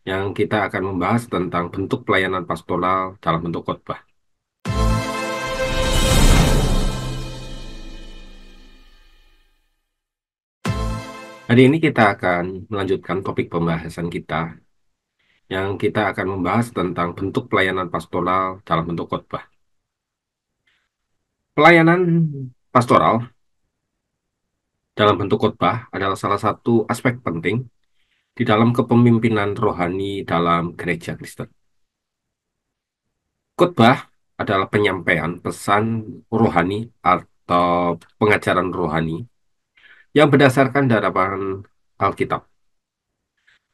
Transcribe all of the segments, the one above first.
yang kita akan membahas tentang bentuk pelayanan pastoral dalam bentuk khotbah. Hari ini kita akan melanjutkan topik pembahasan kita, yang kita akan membahas tentang bentuk pelayanan pastoral dalam bentuk khotbah. Pelayanan pastoral dalam bentuk khotbah adalah salah satu aspek penting di dalam kepemimpinan rohani dalam gereja Kristen. Khotbah adalah penyampaian pesan rohani atau pengajaran rohani yang berdasarkan darapan Alkitab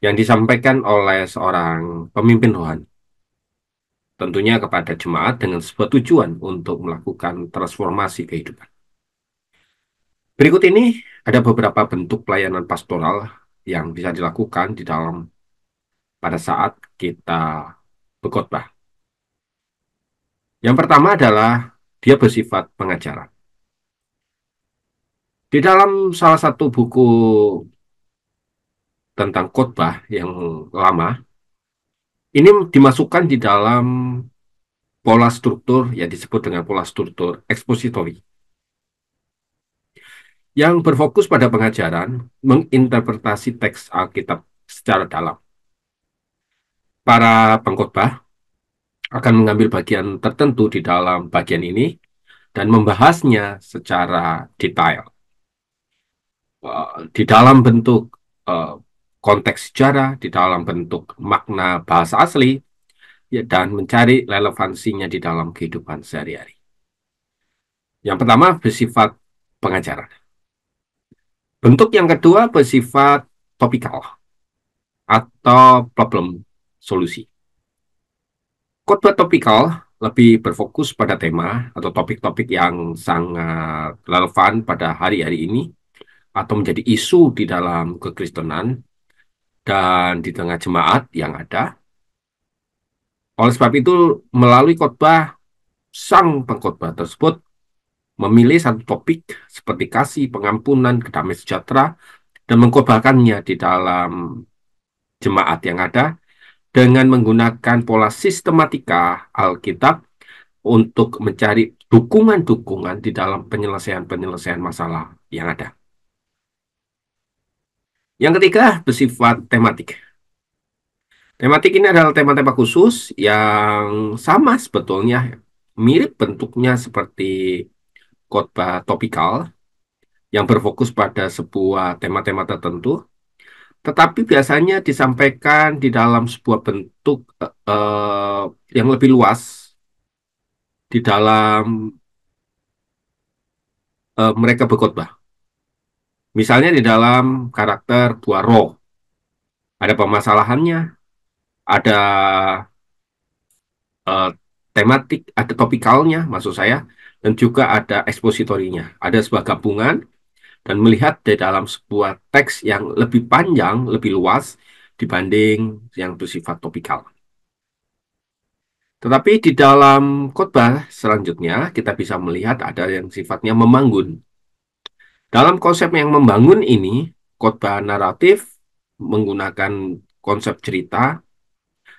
yang disampaikan oleh seorang pemimpin rohani, tentunya kepada jemaat dengan sebuah tujuan untuk melakukan transformasi kehidupan. Berikut ini ada beberapa bentuk pelayanan pastoral yang bisa dilakukan di dalam pada saat kita berkhotbah. Yang pertama adalah dia bersifat pengajaran. Di dalam salah satu buku tentang khotbah yang lama, ini dimasukkan di dalam pola struktur yang disebut dengan pola struktur ekspositori, yang berfokus pada pengajaran, menginterpretasi teks Alkitab secara dalam. Para pengkhotbah akan mengambil bagian tertentu di dalam bagian ini dan membahasnya secara detail. Di dalam bentuk eh, konteks sejarah, di dalam bentuk makna bahasa asli, ya, dan mencari relevansinya di dalam kehidupan sehari-hari. Yang pertama bersifat pengajaran. Bentuk yang kedua bersifat topikal atau problem solusi. Khotbah topikal lebih berfokus pada tema atau topik-topik yang sangat relevan pada hari-hari ini atau menjadi isu di dalam kekristenan dan di tengah jemaat yang ada. Oleh sebab itu, melalui khotbah, sang pengkhotbah tersebut memilih satu topik seperti kasih, pengampunan, kedamaian sejahtera, dan mengkhotbahkannya di dalam jemaat yang ada dengan menggunakan pola sistematika Alkitab untuk mencari dukungan-dukungan di dalam penyelesaian-penyelesaian masalah yang ada. Yang ketiga, bersifat tematik. Tematik ini adalah tema-tema khusus yang sama sebetulnya, mirip bentuknya seperti khotbah topikal yang berfokus pada sebuah tema-tema tertentu, tetapi biasanya disampaikan di dalam sebuah bentuk yang lebih luas di dalam mereka berkhotbah. Misalnya di dalam karakter dua roh, ada permasalahannya, ada eh, tematik, ada topikalnya, maksud saya, dan juga ada ekspositorinya. Ada sebuah gabungan dan melihat di dalam sebuah teks yang lebih panjang, lebih luas dibanding yang bersifat topikal. Tetapi di dalam khotbah selanjutnya kita bisa melihat ada yang sifatnya membangun. Dalam konsep yang membangun ini, khotbah naratif menggunakan konsep cerita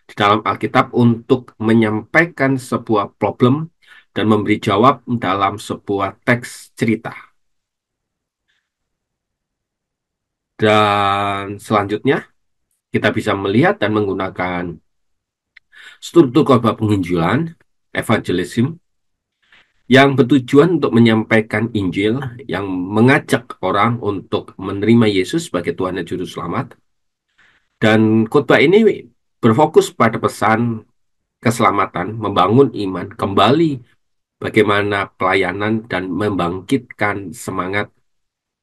di dalam Alkitab untuk menyampaikan sebuah problem dan memberi jawab dalam sebuah teks cerita. Dan selanjutnya, kita bisa melihat dan menggunakan struktur khotbah penginjilan, evangelism, yang bertujuan untuk menyampaikan Injil, yang mengajak orang untuk menerima Yesus sebagai Tuhan dan Juru Selamat. Dan khotbah ini berfokus pada pesan keselamatan, membangun iman, kembali bagaimana pelayanan dan membangkitkan semangat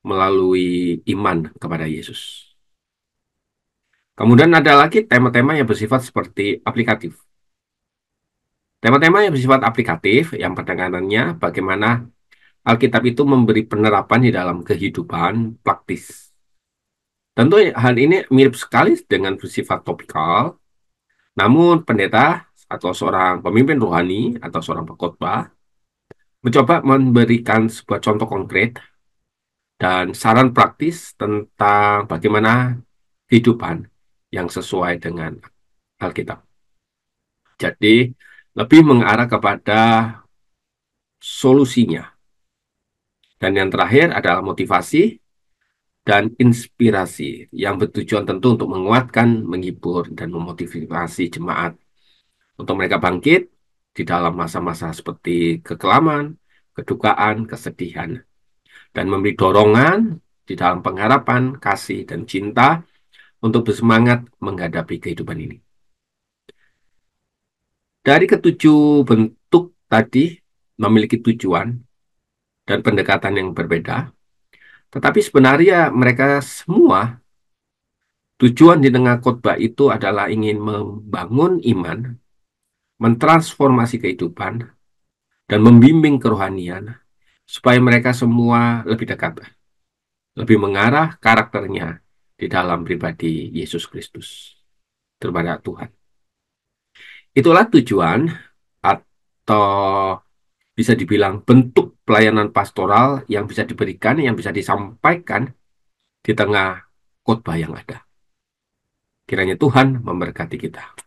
melalui iman kepada Yesus. Kemudian ada lagi tema-tema yang bersifat seperti aplikatif. Tema-tema yang bersifat aplikatif, yang pendengarannya bagaimana Alkitab itu memberi penerapan di dalam kehidupan praktis. Tentu hal ini mirip sekali dengan bersifat topikal, namun pendeta atau seorang pemimpin rohani atau seorang pengkhotbah mencoba memberikan sebuah contoh konkret dan saran praktis tentang bagaimana kehidupan yang sesuai dengan Alkitab. Jadi, lebih mengarah kepada solusinya. Dan yang terakhir adalah motivasi dan inspirasi yang bertujuan tentu untuk menguatkan, menghibur, dan memotivasi jemaat untuk mereka bangkit di dalam masa-masa seperti kekelaman, kedukaan, kesedihan, dan memberi dorongan di dalam pengharapan, kasih, dan cinta untuk bersemangat menghadapi kehidupan ini. Dari ketujuh bentuk tadi memiliki tujuan dan pendekatan yang berbeda, tetapi sebenarnya mereka semua tujuan di tengah khotbah itu adalah ingin membangun iman, mentransformasi kehidupan, dan membimbing kerohanian supaya mereka semua lebih dekat, lebih mengarah karakternya di dalam pribadi Yesus Kristus kepada Tuhan. Itulah tujuan atau bisa dibilang bentuk pelayanan pastoral yang bisa diberikan, yang bisa disampaikan di tengah khotbah yang ada. Kiranya Tuhan memberkati kita.